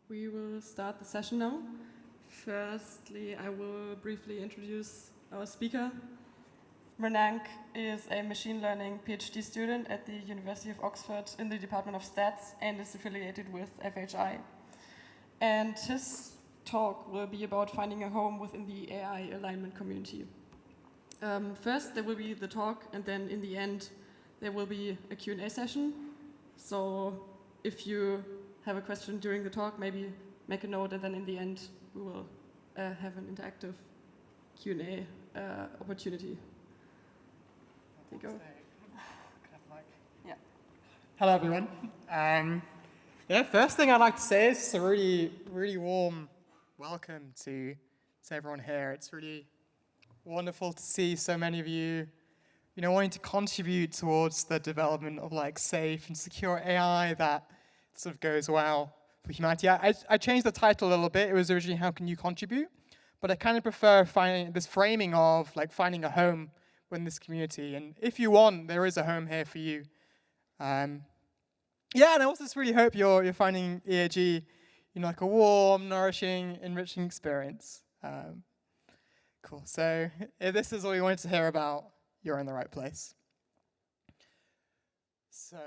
We will start the session now. Firstly, I will briefly introduce our speaker. Mrinank is a machine learning PhD student at the University of Oxford in the Department of Stats and is affiliated with FHI. And his talk will be about finding a home within the AI alignment community. First, there will be the talk, and then in the end, there will be a Q&A session. So if you have a question during the talk, maybe make a note, and then in the end, we will have an interactive Q&A opportunity. There you go. Yeah. Hello, everyone. First thing I'd like to say is it's a really warm welcome to everyone here. It's really wonderful to see so many of you, wanting to contribute towards the development of safe and secure AI that sort of goes well for humanity. I changed the title a little bit. It was originally "How can you contribute?" But I kind of prefer finding this framing of finding a home within this community. And if you want, there is a home here for you. And I also just really hope you're finding EAG, a warm, nourishing, enriching experience. Cool. So if this is all you wanted to hear about, you're in the right place. So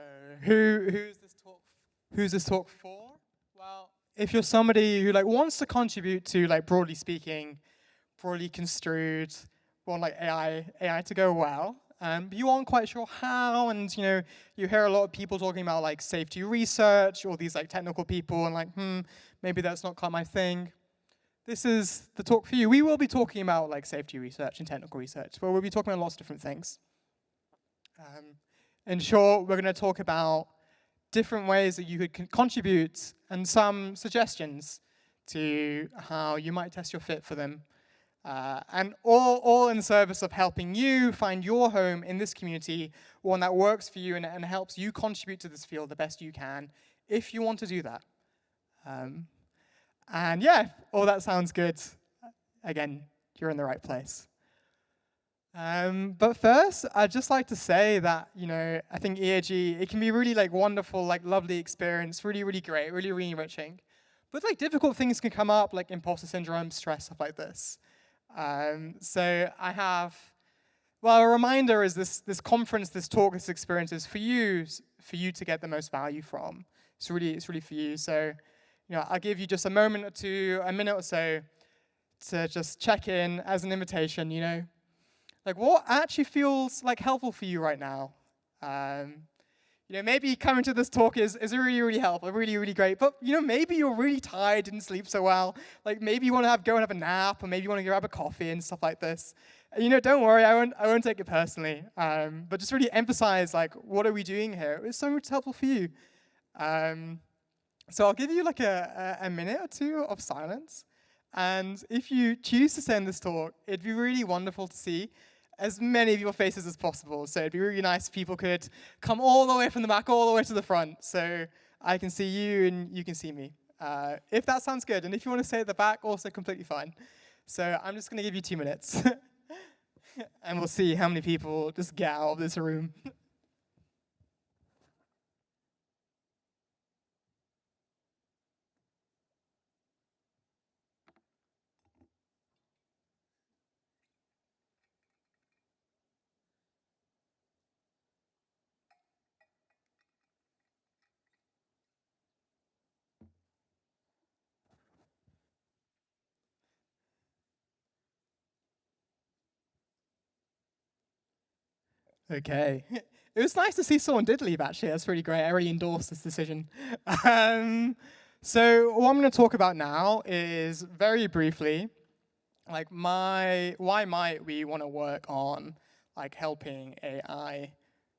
who's this talk for? Well, if you're somebody who wants to contribute to broadly speaking, broadly construed, want AI to go well, but you aren't quite sure how, and you hear a lot of people talking about safety research or these technical people, and maybe that's not quite my thing. This is the talk for you. We will be talking about safety research and technical research, but we'll be talking about lots of different things. In short, we're going to talk about different ways that you could contribute and some suggestions to how you might test your fit for them. And all in the service of helping you find your home in this community, one that works for you and helps you contribute to this field the best you can, if you want to do that. And yeah, all that sounds good. Again, you're in the right place. But first, I'd just like to say that, I think EAG, it can be really wonderful, lovely experience, really, really great, really, really enriching. But difficult things can come up, like imposter syndrome, stress, stuff like this. So I have, a reminder is this conference, this talk, this experience is for you to get the most value from. It's really for you. So, I'll give you just a minute or so to just check in as an invitation, what actually feels helpful for you right now. Maybe coming to this talk is really, really helpful, really, really great. But, maybe you're really tired, didn't sleep so well. Maybe you want to go and have a nap, or maybe you want to go grab a coffee and stuff like this. And, don't worry, I won't take it personally. But just really emphasize, what are we doing here? It's so much helpful for you. So I'll give you a minute or two of silence. And if you choose to send this talk, it'd be really wonderful to see as many of your faces as possible. So it'd be really nice if people could come all the way from the back, all the way to the front, so I can see you and you can see me. If that sounds good, and if you want to stay at the back, also completely fine. So I'm just going to give you 2 minutes, and we'll see how many people just get out of this room. Okay. It was nice to see someone did leave, actually. That's really great. I really endorse this decision. So what I'm going to talk about now is, very briefly, why might we want to work on helping AI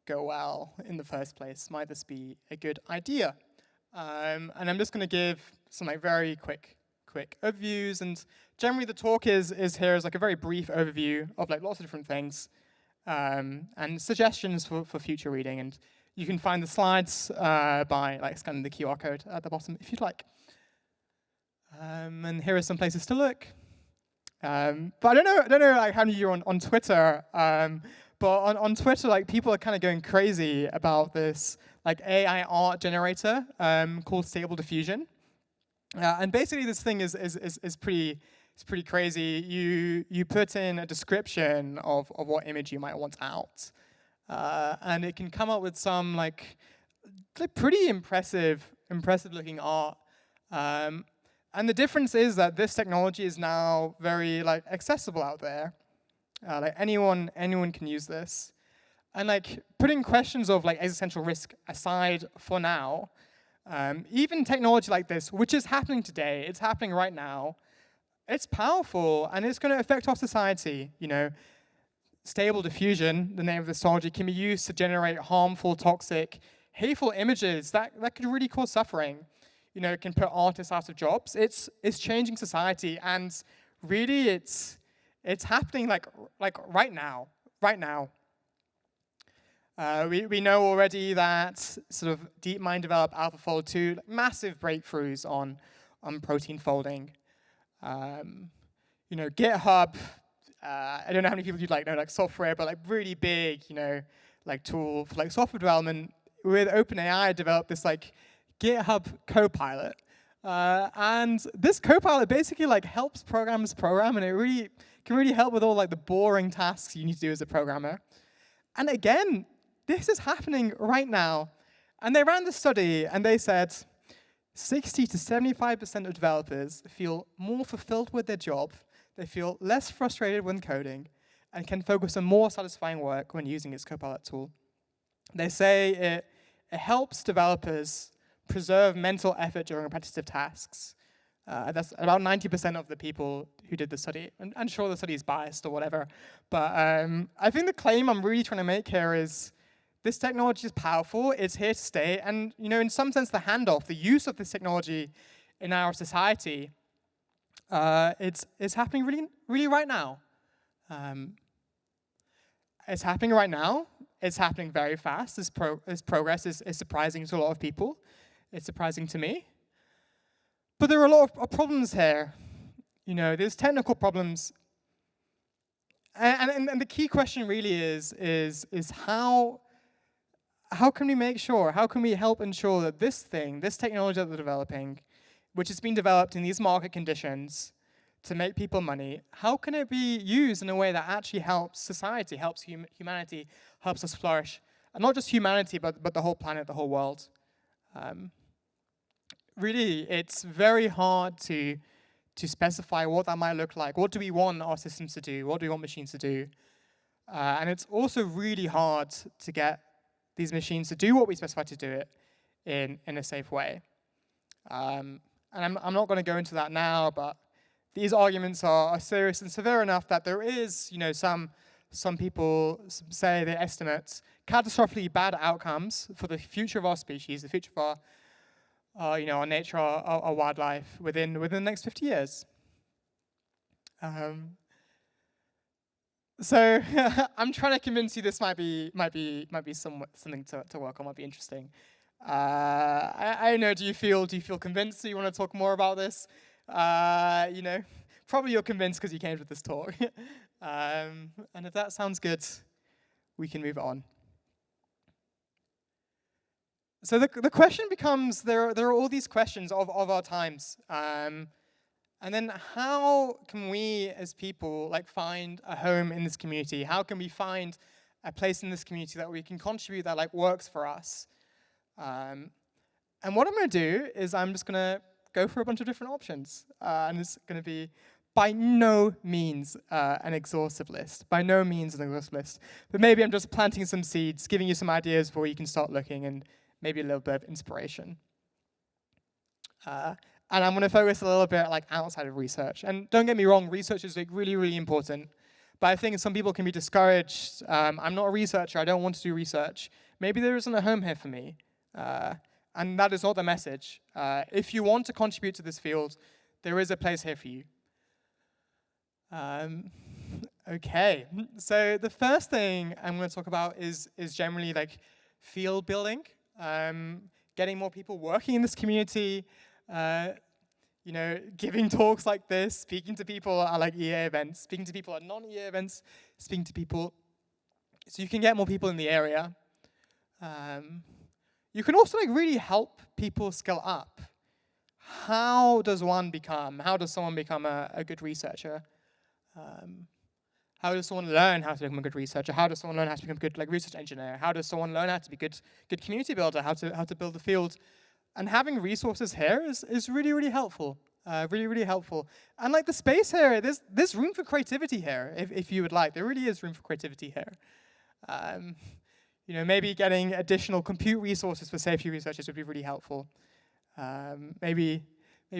go well in the first place? Might this be a good idea? And I'm just going to give some very quick overviews. And generally, the talk is here as a very brief overview of lots of different things. And suggestions for future reading. And you can find the slides by scanning the QR code at the bottom if you'd like. And here are some places to look. But I don't know how many of you are on Twitter. But on Twitter, people are kind of going crazy about this AI art generator called Stable Diffusion. And basically, this thing is pretty crazy. You put in a description of what image you might want out, and it can come up with some like pretty impressive looking art. And the difference is that this technology is now very like accessible out there. Like anyone can use this. And like putting questions of like existential risk aside for now, even technology like this, which is happening today, it's happening right now, it's powerful and it's going to affect our society. You know, Stable Diffusion, the name of this technology, can be used to generate harmful, toxic, hateful images that could really cause suffering. You know, it can put artists out of jobs. It's changing society, and really, it's happening like right now. We know already that sort of DeepMind developed AlphaFold 2, like massive breakthroughs on protein folding. You know, GitHub. I don't know how many people you know software, but like really big, you know, like tool for like software development. With OpenAI, developed this like GitHub Copilot, and this Copilot basically like helps programmers program, and it can really help with all like the boring tasks you need to do as a programmer. And again, this is happening right now. And they ran the study, and they said 60 to 75% of developers feel more fulfilled with their job, they feel less frustrated when coding, and can focus on more satisfying work when using its Copilot tool. They say it helps developers preserve mental effort during repetitive tasks. That's about 90% of the people who did the study. And I'm sure the study is biased or whatever. But I think the claim I'm really trying to make here is this technology is powerful, it's here to stay, and you know, in some sense, the handoff, the use of this technology in our society, it's happening really right now. It's happening right now. It's happening very fast. This progress is surprising to a lot of people. It's surprising to me. But there are a lot of problems here. You know, there's technical problems. And the key question really is how can we make sure, how can we help ensure that this technology that we're developing, which has been developed in these market conditions to make people money, how can it be used in a way that actually helps society, helps humanity, helps us flourish? And not just humanity, but the whole planet, the whole world. Really, it's very hard to specify what that might look like. What do we want our systems to do? What do we want machines to do? And it's also really hard to get these machines to do what we specify to do it in a safe way. And I'm not going to go into that now, but these arguments are serious and severe enough that there is, you know, some people say they estimate catastrophically bad outcomes for the future of our species, the future of our nature, our wildlife within the next 50 years. So I'm trying to convince you this might be something to work on, might be interesting. I don't know. Do you feel convinced? Do you want to talk more about this? You know, probably you're convinced because you came to this talk. And if that sounds good, we can move on. So the question becomes, there are all these questions of our times. And then how can we as people like find a home in this community? How can we find a place in this community that we can contribute that like works for us? And what I'm going to do is I'm just going to go for a bunch of different options. And it's going to be by no means an exhaustive list. By no means an exhaustive list. But maybe I'm just planting some seeds, giving you some ideas for where you can start looking, and maybe a little bit of inspiration. And I'm going to focus a little bit like outside of research. And don't get me wrong, research is like really, really important. But I think some people can be discouraged. I'm not a researcher. I don't want to do research. Maybe there isn't a home here for me. And that is not the message. If you want to contribute to this field, there is a place here for you. Okay, so the first thing I'm going to talk about is generally like field building, getting more people working in this community, you know, giving talks like this, speaking to people at like EA events, speaking to people at non-EA events, speaking to people, so you can get more people in the area. You can also like really help people skill up. how does someone become a good researcher? How does someone learn how to become a good researcher? How does someone learn how to become a good research engineer? How does someone learn how to be good community builder? How to build the field? And having resources here is really, really helpful. Really, really helpful. And like the space here, there's room for creativity here, if you would like. There really is room for creativity here. Maybe getting additional compute resources for safety researchers would be really helpful. Maybe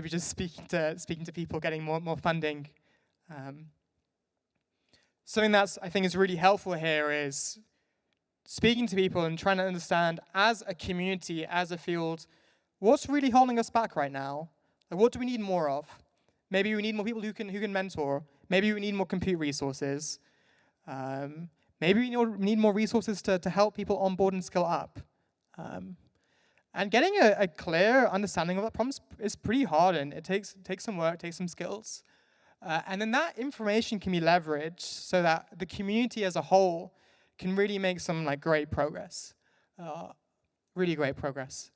just speaking to people, getting more funding. Something that's I think is really helpful here is speaking to people and trying to understand, as a community, as a field, what's really holding us back right now? Like, what do we need more of? Maybe we need more people who can mentor. Maybe we need more compute resources. Maybe we need more resources to help people onboard and skill up. And getting a clear understanding of that problem is pretty hard, and it takes some work, takes some skills. And then that information can be leveraged so that the community as a whole can really make some great progress, really great progress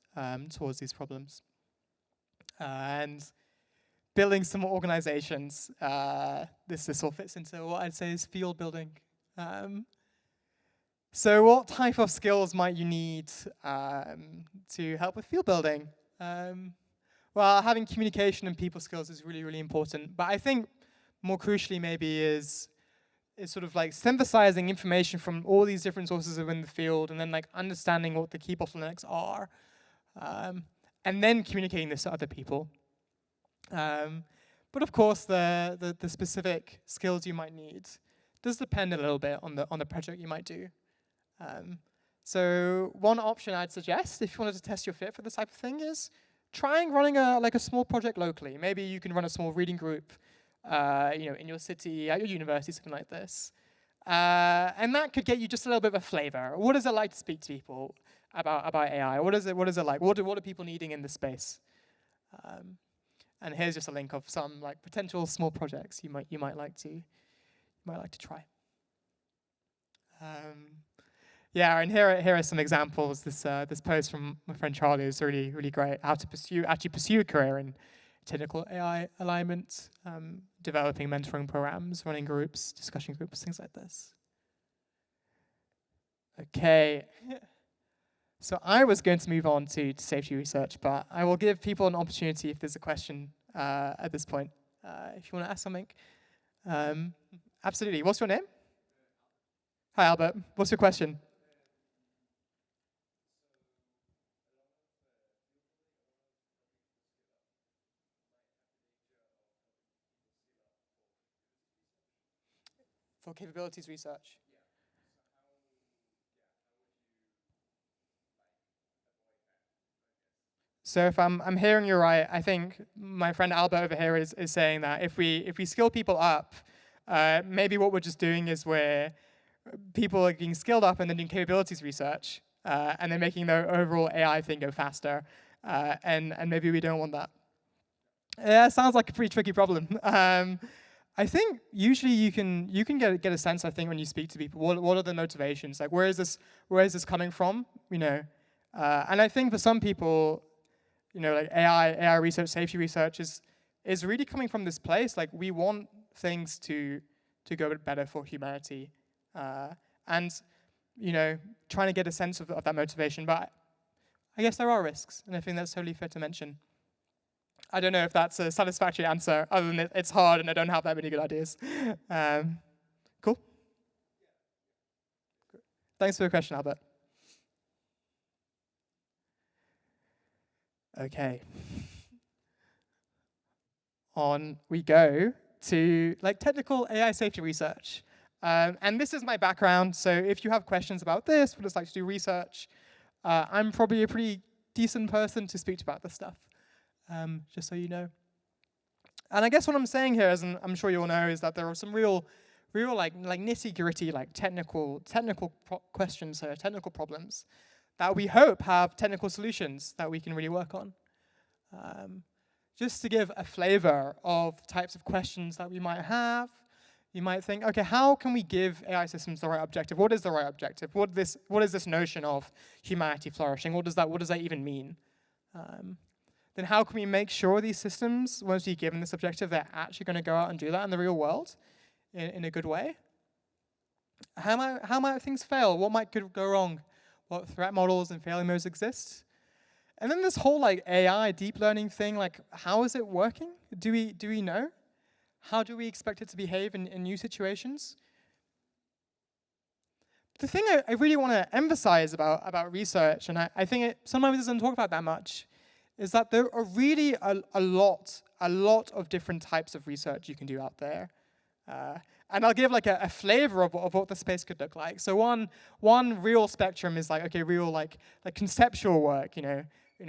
towards these problems. And building some more organizations, this all fits into what I'd say is field building. So what type of skills might you need to help with field building? Well, having communication and people skills is really, really important. But I think more crucially maybe is sort of synthesizing information from all these different sources within the field, and then understanding what the key bottlenecks are, and then communicating this to other people. But of course, the specific skills you might need does depend a little bit on the project you might do. So one option I'd suggest, if you wanted to test your fit for this type of thing, is trying running a small project locally. Maybe you can run a small reading group, in your city, at your university, something like this. And that could get you just a little bit of a flavor. What is it like to speak to people about AI? What is it like? What are people needing in this space? And here's just a link of some potential small projects you might like to try. Yeah, and here are some examples. This post from my friend Charlie is really, really great. How to pursue a career in technical AI alignment, developing mentoring programs, running groups, discussion groups, things like this. Okay. So I was going to move on to safety research, but I will give people an opportunity if there's a question at this point. If you want to ask something. Absolutely. What's your name? Hi, Albert. What's your question? For capabilities research. So if I'm hearing you right, I think my friend Albert over here is saying that if we skill people up, maybe what we're just doing is where people are getting skilled up and then doing capabilities research, and then making their overall AI thing go faster, and maybe we don't want that. Yeah, sounds like a pretty tricky problem. I think usually you can get a sense, I think, when you speak to people, what are the motivations? Where is this coming from? And I think for some people, AI research, safety research is really coming from this place. We want things to go better for humanity, and trying to get a sense of that motivation. But I guess there are risks, and I think that's totally fair to mention. I don't know if that's a satisfactory answer, other than it's hard and I don't have that many good ideas. Cool. Thanks for the question, Albert. Okay. On we go to technical AI safety research. And this is my background, so if you have questions about this, would just like to do research, I'm probably a pretty decent person to speak about this stuff. Just so you know. And I guess what I'm saying here is, and I'm sure you all know, is that there are some real nitty-gritty technical questions here, technical problems that we hope have technical solutions that we can really work on. Just to give a flavor of types of questions that we might have, you might think, okay, how can we give AI systems the right objective? What is the right objective? What is this notion of humanity flourishing? What does that even mean? then how can we make sure these systems, once we've given this objective, they're actually going to go out and do that in the real world in a good way? How might things fail? What might go wrong? What threat models and failure modes exist? And then this whole like AI deep learning thing, like how is it working? Do we know? How do we expect it to behave in new situations? The thing I really want to emphasize about research, and I think it sometimes doesn't talk about that much, is that there are really a lot of different types of research you can do out there. And I'll give like a flavor of what the space could look like. So one real spectrum is like, okay, real like conceptual work, you know,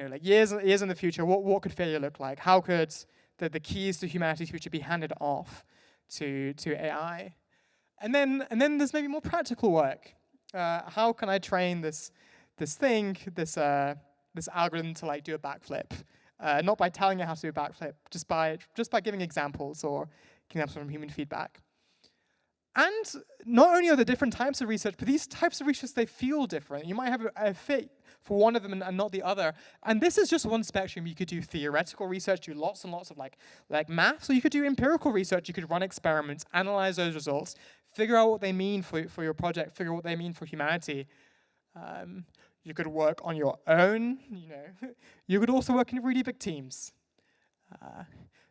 like years in the future, what could failure look like? How could the keys to humanity's future be handed off to AI? And then there's maybe more practical work. How can I train this algorithm to like do a backflip? Not by telling it how to do a backflip, just by giving examples or examples from human feedback. And not only are there different types of research, but these types of research, they feel different. You might have a fit for one of them and not the other. And this is just one spectrum. You could do theoretical research, do lots and lots of like math, or you could do empirical research. You could run experiments, analyze those results, figure out what they mean for your project, figure out what they mean for humanity. You could work on your own, you know. You could also work in really big teams.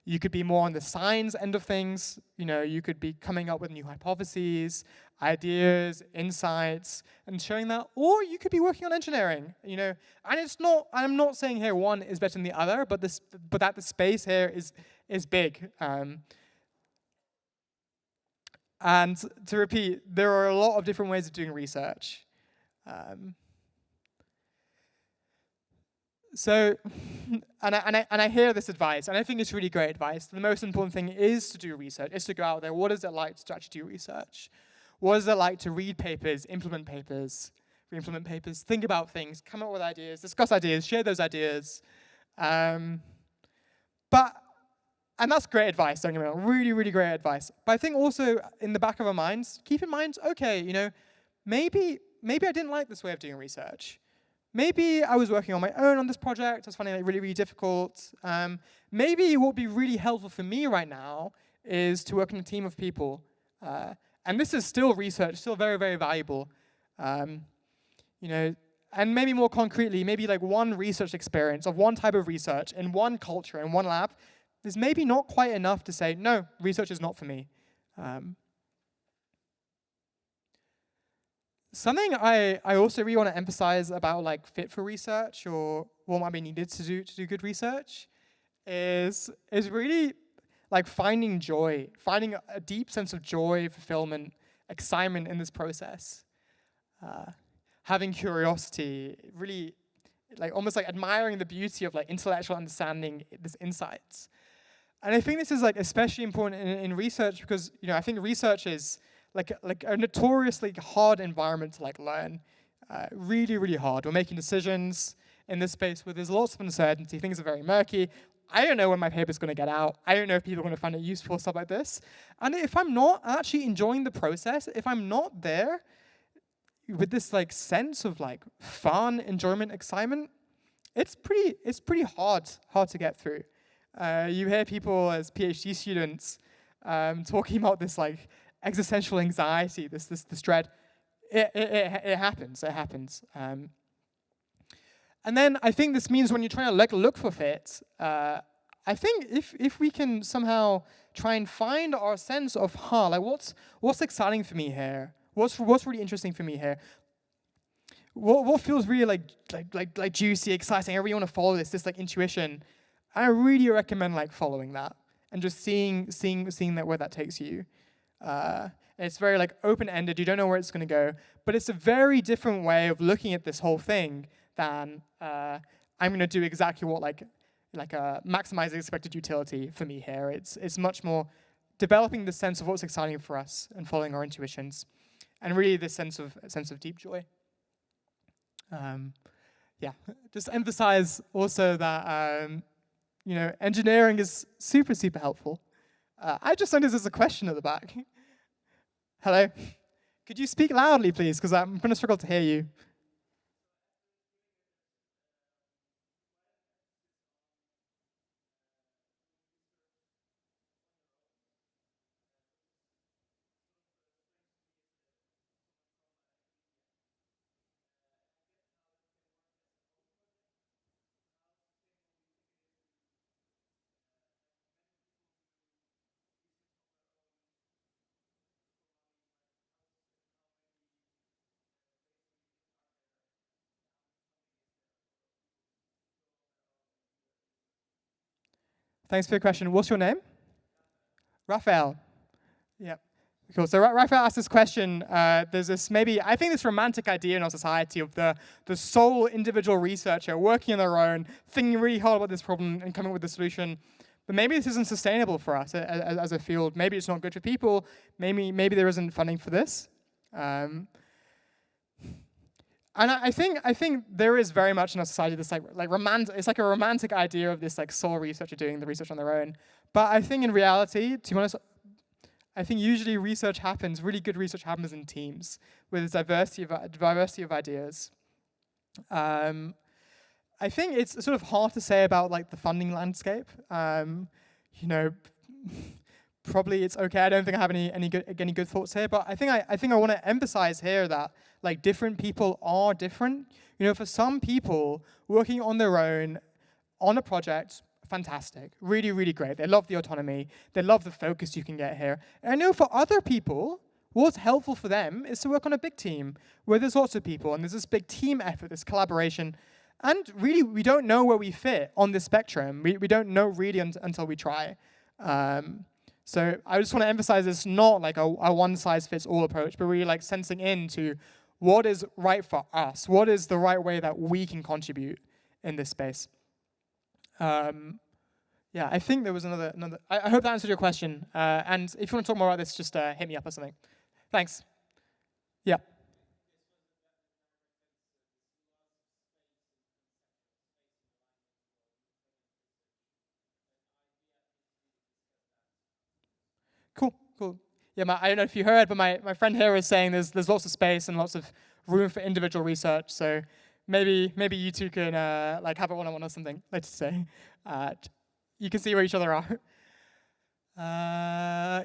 You could be more on the science end of things. You know, you could be coming up with new hypotheses, ideas, insights, and showing that. Or you could be working on engineering. You know, and it's not. I'm not saying here one is better than the other, but that the space here is big. And to repeat, there are a lot of different ways of doing research. So, and I hear this advice, and I think it's really great advice. The most important thing is to do research, is to go out there. What is it like to actually do research? What is it like to read papers, implement papers, re-implement papers, think about things, come up with ideas, discuss ideas, share those ideas? And that's great advice, don't get me wrong, really, really great advice. But I think also in the back of our minds, keep in mind, okay, you know, maybe I didn't like this way of doing research. Maybe I was working on my own on this project. I was finding it really, really difficult. Maybe what would be really helpful for me right now is to work in a team of people. And this is still research, still very, very valuable. You know, and maybe more concretely, maybe like one research experience of one type of research in one culture, in one lab, is maybe not quite enough to say, no, research is not for me. Something I also really want to emphasize about like fit for research or what might be needed to do good research is really like finding joy, finding a deep sense of joy, fulfillment, excitement in this process. Having curiosity, really like almost like admiring the beauty of like intellectual understanding, this insights. And I think this is like especially important in research because, you know, I think research is like a notoriously hard environment to like learn. Really, really hard. We're making decisions in this space where there's lots of uncertainty. Things are very murky. I don't know when my paper's going to get out. I don't know if people are going to find it useful, stuff like this. And if I'm not actually enjoying the process, if I'm not there with this like sense of like fun, enjoyment, excitement, it's pretty hard to get through. You hear people as PhD students talking about this like existential anxiety, this dread. It happens. And then I think this means when you're trying to like look for fit, I think if we can somehow try and find our sense of like what's exciting for me here, what's really interesting for me here, what feels really like juicy, exciting. I really want to follow this like intuition. I really recommend like following that and just seeing that where that takes you. It's very like open-ended. You don't know where it's going to go, but it's a very different way of looking at this whole thing than I'm going to do exactly what like maximizing expected utility for me here. It's much more developing the sense of what's exciting for us and following our intuitions, and really this sense of deep joy. Yeah, just emphasize also that you know, engineering is super, super helpful. I just noticed there's a question at the back. Hello? Could you speak loudly, please? Because I'm going to struggle to hear you. Thanks for your question. What's your name? Raphael. Yeah. Cool. So Raphael asked this question. There's this I think this romantic idea in our society of the sole individual researcher working on their own, thinking really hard about this problem and coming up with a solution. But maybe this isn't sustainable for us as a field. Maybe it's not good for people. Maybe there isn't funding for this. And I think there is very much in our society this romantic. It's like a romantic idea of this like sole researcher doing the research on their own. But I think in reality, to be honest, I think usually really good research happens in teams with a diversity of ideas. I think it's sort of hard to say about like the funding landscape. Probably it's okay. I don't think I have any good thoughts here, but I think I want to emphasize here that like different people are different. For some people working on their own on a project, fantastic, really, really great. They love the autonomy. They love the focus you can get here. And I know for other people, what's helpful for them is to work on a big team where there's lots of people and there's this big team effort, this collaboration. And really, we don't know where we fit on this spectrum. We don't know really until we try. So I just want to emphasize it's not like a one-size-fits-all approach, but really like sensing into what is right for us, what is the right way that we can contribute in this space. Yeah, I think there was another. I hope that answered your question. And if you want to talk more about this, just hit me up or something. Thanks. Yeah. Cool. Yeah, I don't know if you heard, but my friend here was saying there's lots of space and lots of room for individual research. So maybe you two can like have a one-on-one or something later today. You can see where each other are.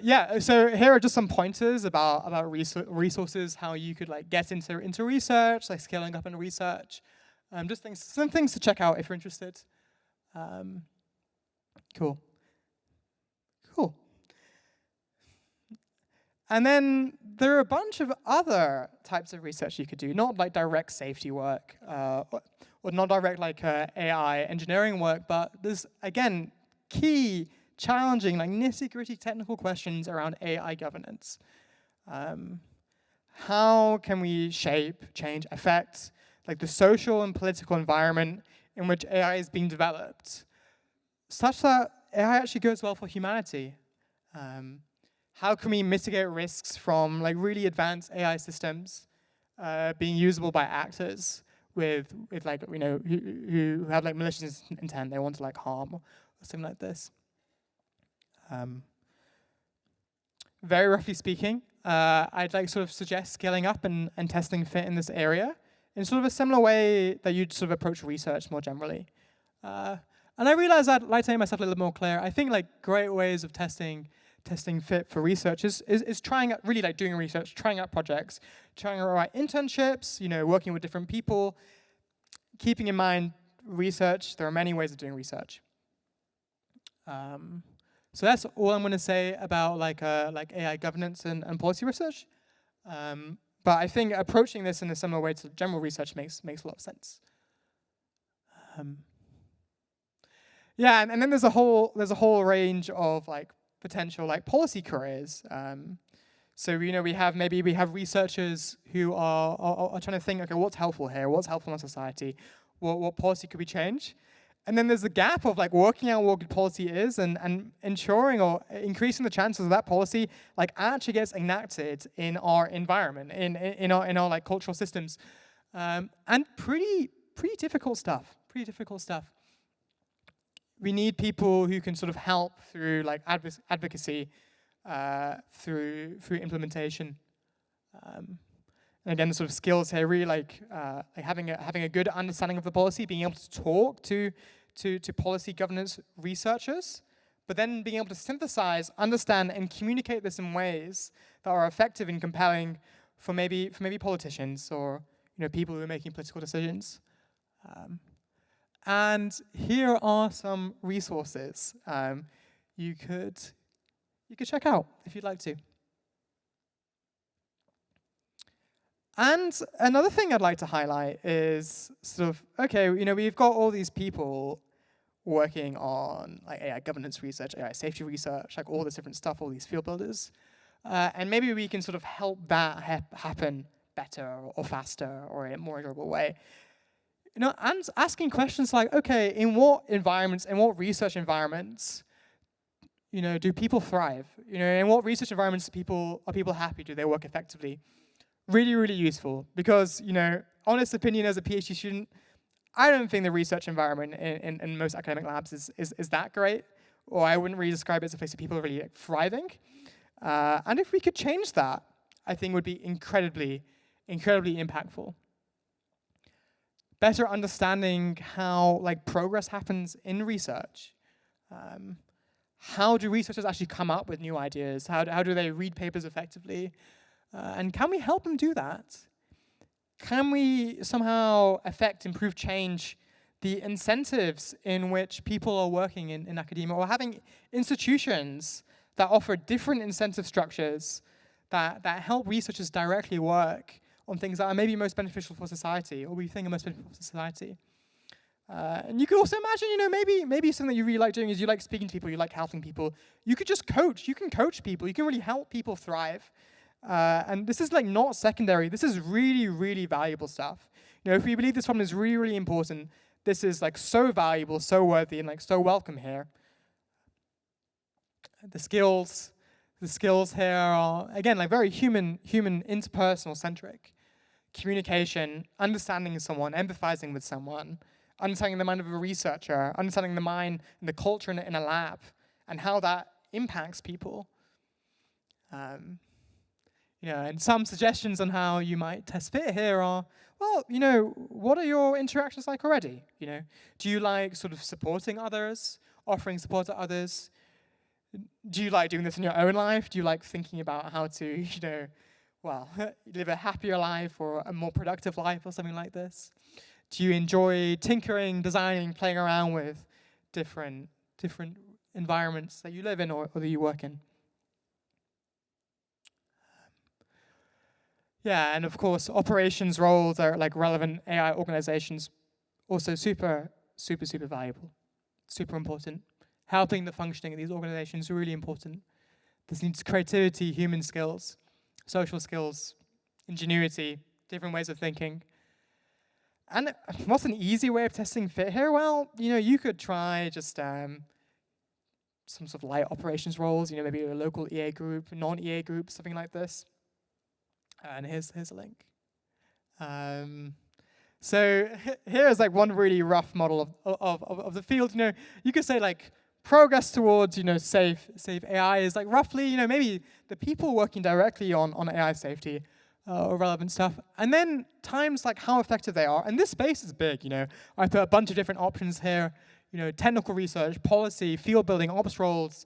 Yeah, so here are just some pointers about resources, how you could like get into research, like scaling up in research. Just some things to check out if you're interested. Cool. And then there are a bunch of other types of research you could do, not like direct safety work, or not direct like AI engineering work, but there's, again, key, challenging, like nitty-gritty technical questions around AI governance. How can we shape, change, affect like the social and political environment in which AI is being developed, such that AI actually goes well for humanity? How can we mitigate risks from like really advanced AI systems being usable by actors with like who have like malicious intent? They want to like harm or something like this. Very roughly speaking, I'd like sort of suggest scaling up and testing fit in this area in sort of a similar way that you'd sort of approach research more generally. And I realize I'd like to make myself a little more clear. I think like great ways of testing fit for research is trying out, really like doing research, trying out projects, trying out internships, working with different people, keeping in mind research. There are many ways of doing research. So that's all I'm going to say about like AI governance and policy research. But I think approaching this in a similar way to general research makes a lot of sense. Yeah, and then there's a whole range of like potential like policy careers. So we have researchers who are trying to think, okay, what's helpful here? What's helpful in society? What policy could we change? And then there's the gap of like working out what good policy is and ensuring or increasing the chances of that policy like actually gets enacted in our environment, in our like cultural systems, and pretty difficult stuff. We need people who can sort of help through like advocacy, through implementation. And again, the sort of skills here really like having a good understanding of the policy, being able to talk to policy governance researchers, but then being able to synthesize, understand, and communicate this in ways that are effective and compelling for maybe politicians or people who are making political decisions. And here are some resources you could check out if you'd like to. And another thing I'd like to highlight is sort of, okay, we've got all these people working on like AI governance research, AI safety research, like all this different stuff, all these field builders. And maybe we can sort of help that happen better or faster or in a more enjoyable way. And asking questions like, okay, in what environments, in what research environments, do people thrive? In what research environments are people happy? Do they work effectively? Really, really useful because, honest opinion as a PhD student, I don't think the research environment in most academic labs is that great, or I wouldn't really describe it as a place where people are really thriving. And if we could change that, I think would be incredibly, incredibly impactful. Better understanding how progress happens in research. How do researchers actually come up with new ideas? How do they read papers effectively? And can we help them do that? Can we somehow improve change, the incentives in which people are working in academia, or having institutions that offer different incentive structures that help researchers directly work on things that are maybe most beneficial for society, or we think are most beneficial for society? And you could also imagine, maybe something that you really like doing is you like speaking to people, you like helping people. You could just coach. You can coach people. You can really help people thrive. And this is not secondary. This is really, really valuable stuff. If we believe this problem is really, really important, this is so valuable, so worthy, and so welcome here. The skills here are, again, very human, interpersonal centric. Communication, understanding someone, empathizing with someone, understanding the mind of a researcher, understanding the mind and the culture in a lab, and how that impacts people. And some suggestions on how you might test fit here are, well, what are your interactions like already? Do you like sort of supporting others, offering support to others? Do you like doing this in your own life? Do you like thinking about how to, live a happier life or a more productive life or something like this? Do you enjoy tinkering, designing, playing around with different environments that you live in or that you work in? Yeah, and of course, operations roles are relevant AI organizations, also super, super, super valuable, super important. Helping the functioning of these organizations is really important. This needs creativity, human skills, social skills, ingenuity, different ways of thinking. And what's an easy way of testing fit here? Well, you could try just some sort of light operations roles, maybe a local EA group, non-EA group, something like this. And here's a link. So here's one really rough model of the field. You could say progress towards safe AI is roughly maybe the people working directly on AI safety or relevant stuff, and then times how effective they are. And this space is big. I put a bunch of different options here. Technical research, policy, field building, ops roles,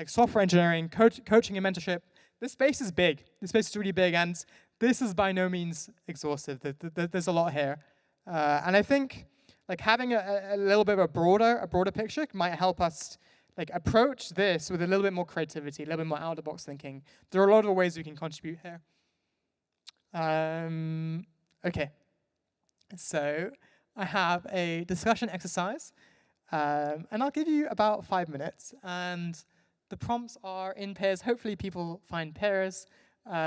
software engineering, coaching and mentorship. This space is big. This space is really big, and this is by no means exhaustive. There's a lot here, and I think having a little bit of a broader picture might help us approach this with a little bit more creativity, a little bit more out of the box thinking. There are a lot of ways we can contribute here. Okay, so I have a discussion exercise, and I'll give you about 5 minutes, and the prompts are in pairs. Hopefully people find pairs.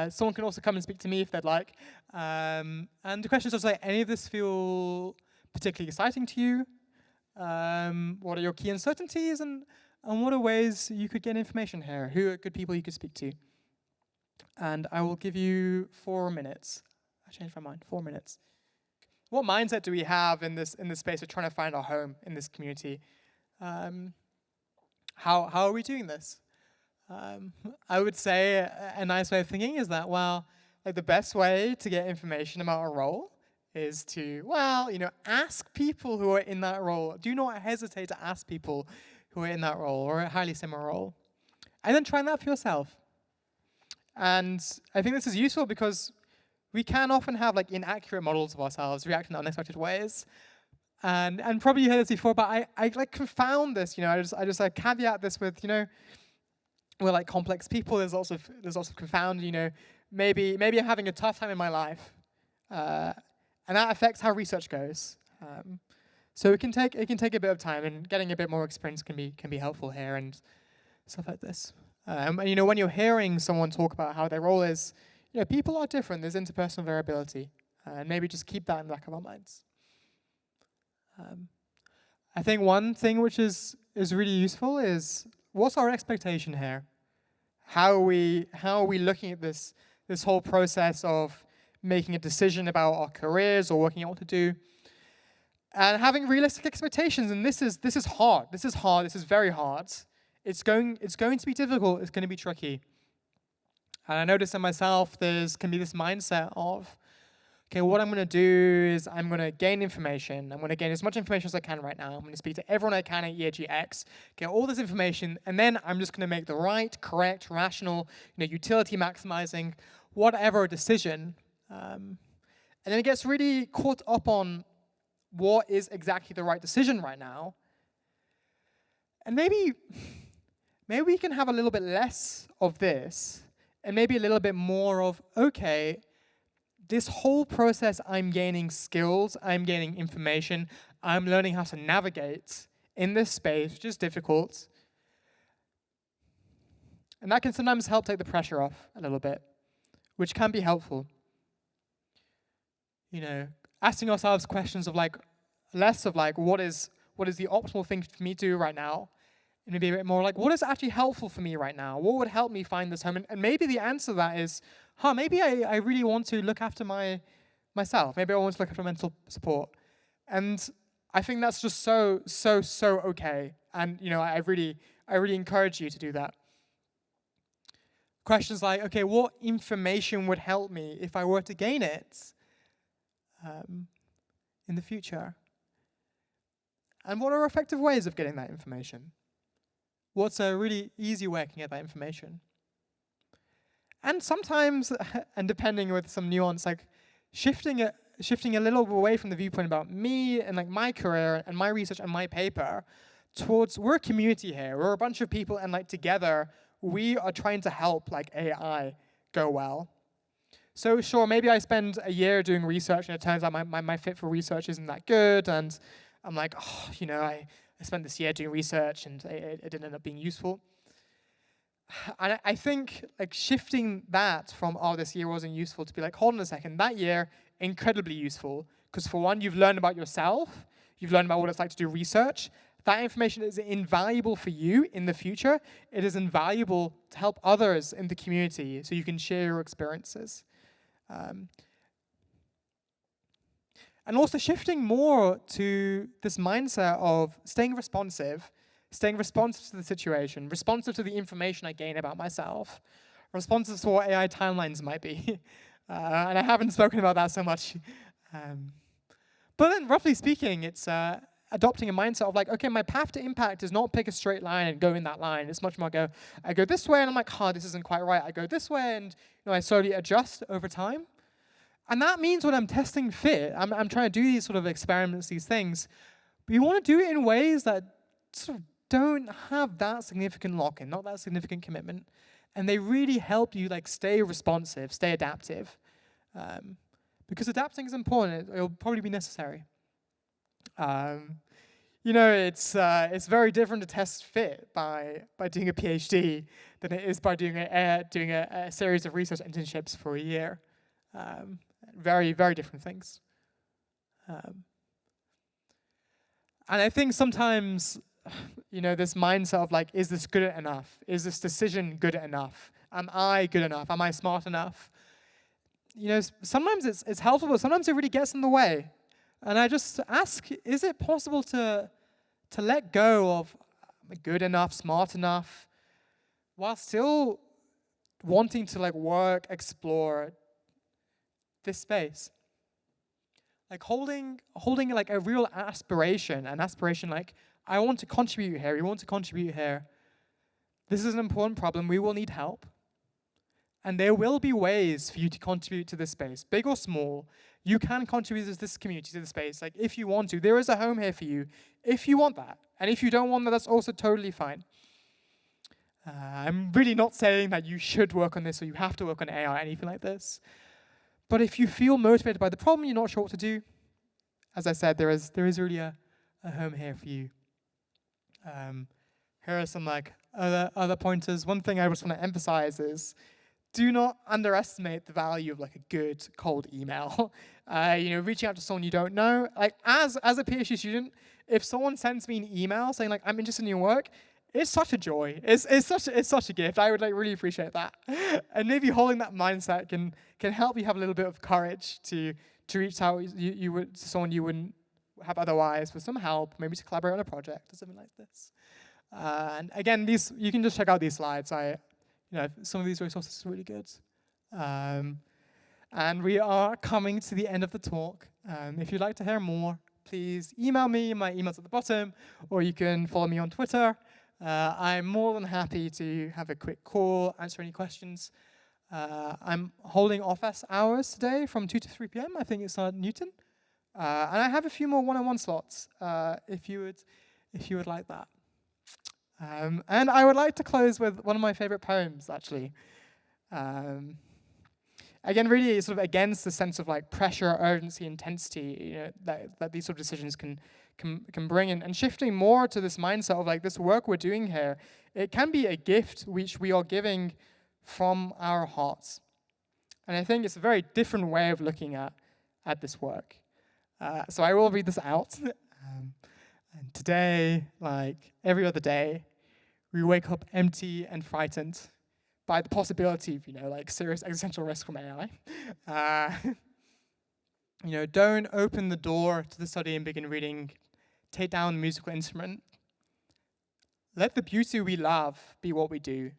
Someone can also come and speak to me if they'd like. And the questions are any of this feel particularly exciting to you? What are your key uncertainties? And what are ways you could get information here? Who are good people you could speak to? And I will give you 4 minutes. I changed my mind, 4 minutes. What mindset do we have in this space of trying to find our home in this community? How are we doing this? I would say a nice way of thinking is that, the best way to get information about a role is to, ask people who are in that role. Do not hesitate to ask people who are in that role or a highly similar role. And then try that for yourself. And I think this is useful because we can often have inaccurate models of ourselves, react in unexpected ways. And probably you heard this before, but I confound this. I just caveat this with, we're complex people. There's also confound. Maybe I'm having a tough time in my life, and that affects how research goes. So it can take a bit of time, and getting a bit more experience can be helpful here and stuff like this. And when you're hearing someone talk about how their role is, people are different. There's interpersonal variability, and maybe just keep that in the back of our minds. I think one thing which is really useful is, what's our expectation here? How are we looking at this whole process of making a decision about our careers or working out what to do, and having realistic expectations? And this is hard. This is very hard. It's going to be difficult. It's going to be tricky. And I notice in myself can be this mindset of, okay, what I'm going to do is I'm going to gain information. I'm going to gain as much information as I can right now. I'm going to speak to everyone I can at EAGx, get all this information, and then I'm just going to make the right, correct, rational, utility maximizing, whatever decision. And then it gets really caught up on what is exactly the right decision right now. And maybe we can have a little bit less of this, and maybe a little bit more of, okay, this whole process, I'm gaining skills, I'm gaining information, I'm learning how to navigate in this space, which is difficult. And that can sometimes help take the pressure off a little bit, which can be helpful. Asking ourselves questions of less of what is the optimal thing for me to do right now, and maybe a bit more what is actually helpful for me right now? What would help me find this home? And maybe the answer to that is, maybe I really want to look after myself. Maybe I want to look after mental support. And I think that's just so okay. And I really encourage you to do that. Questions like, okay, what information would help me if I were to gain it in the future? And what are effective ways of getting that information? What's a really easy way I can get that information? And sometimes, and depending with some nuance, shifting a little away from the viewpoint about me and my career and my research and my paper towards, we're a community here. We're a bunch of people, and together we are trying to help AI go well. So sure, maybe I spend a year doing research, and it turns out my fit for research isn't that good, and I'm I spent this year doing research, and it didn't end up being useful. And I think shifting that from, this year wasn't useful, to be hold on a second, that year, incredibly useful. Because for one, you've learned about yourself, you've learned about what it's like to do research. That information is invaluable for you in the future. It is invaluable to help others in the community, so you can share your experiences. And also shifting more to this mindset of staying responsive to the situation, responsive to the information I gain about myself, responsive to what AI timelines might be. And I haven't spoken about that so much. But then, roughly speaking, it's adopting a mindset of okay, my path to impact is not pick a straight line and go in that line. It's much more I go this way, and I'm this isn't quite right. I go this way, and I slowly adjust over time. And that means when I'm testing fit, I'm trying to do these sort of experiments, these things, but you want to do it in ways that sort of don't have that significant lock-in, not that significant commitment, and they really help you stay responsive, stay adaptive, because adapting is important. It'll probably be necessary. It's very different to test fit by doing a PhD than it is by doing a series of research internships for a year. Very, very different things. And I think sometimes, this mindset of is this good enough? Is this decision good enough? Am I good enough? Am I smart enough? Sometimes it's helpful, but sometimes it really gets in the way. And I just ask, is it possible to let go of good enough, smart enough, while still wanting to work, explore this space? Holding a real aspiration, I want to contribute here, we want to contribute here. This is an important problem, we will need help. And there will be ways for you to contribute to this space, big or small. You can contribute to this community, to the space, if you want to. There is a home here for you, if you want that. And if you don't want that, that's also totally fine. I'm really not saying that you should work on this or you have to work on AI or anything like this. But if you feel motivated by the problem, you're not sure what to do, as I said, there is really a home here for you. Here are some like other pointers. One thing I just want to emphasize is do not underestimate the value of like a good cold email. Reaching out to someone you don't know. Like as a PhD student, if someone sends me an email saying like I'm interested in your work, it's such a joy. It's such a gift. I would like really appreciate that. And maybe holding that mindset can help you have a little bit of courage to reach out you would to someone you wouldn't have otherwise for some help, maybe to collaborate on a project or something like this. And again, you can just check out these slides. Some of these resources are really good. And we are coming to the end of the talk. If you'd like to hear more, please email me. My email's at the bottom, or you can follow me on Twitter. I'm more than happy to have a quick call, answer any questions. I'm holding office hours today from 2 to 3 p.m. I think it's at Newton. And I have a few more one-on-one slots if you would like that. And I would like to close with one of my favorite poems, actually. Again, really sort of against the sense of like pressure, urgency, intensity, that these sort of decisions can bring in, and shifting more to this mindset of like this work we're doing here, it can be a gift which we are giving from our hearts. And I think it's a very different way of looking at this work. So I will read this out. And today, like every other day, we wake up empty and frightened by the possibility of, like serious existential risk from AI. Don't open the door to the study and begin reading. Take down the musical instrument. Let the beauty we love be what we do.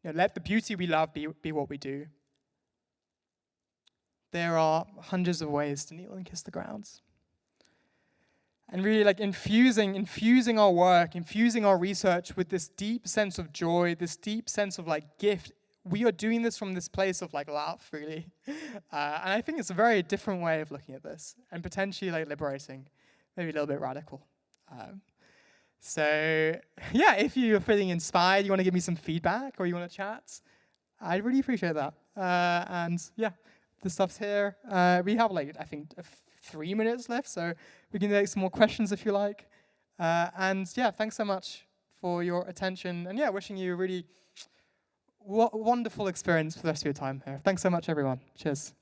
Let the beauty we love be what we do. There are hundreds of ways to kneel and kiss the ground. And really like infusing our work, infusing our research with this deep sense of joy, this deep sense of like gift. We are doing this from this place of like love, really. And I think it's a very different way of looking at this, and potentially like liberating, maybe a little bit radical. So yeah, if you're feeling inspired, you want to give me some feedback or you want to chat, I'd really appreciate that. And yeah, the stuff's here. We have like, I think 3 minutes left, so we can take some more questions if you like. And yeah, thanks so much for your attention. And yeah, wishing you a really wonderful experience for the rest of your time here. Thanks so much, everyone. Cheers.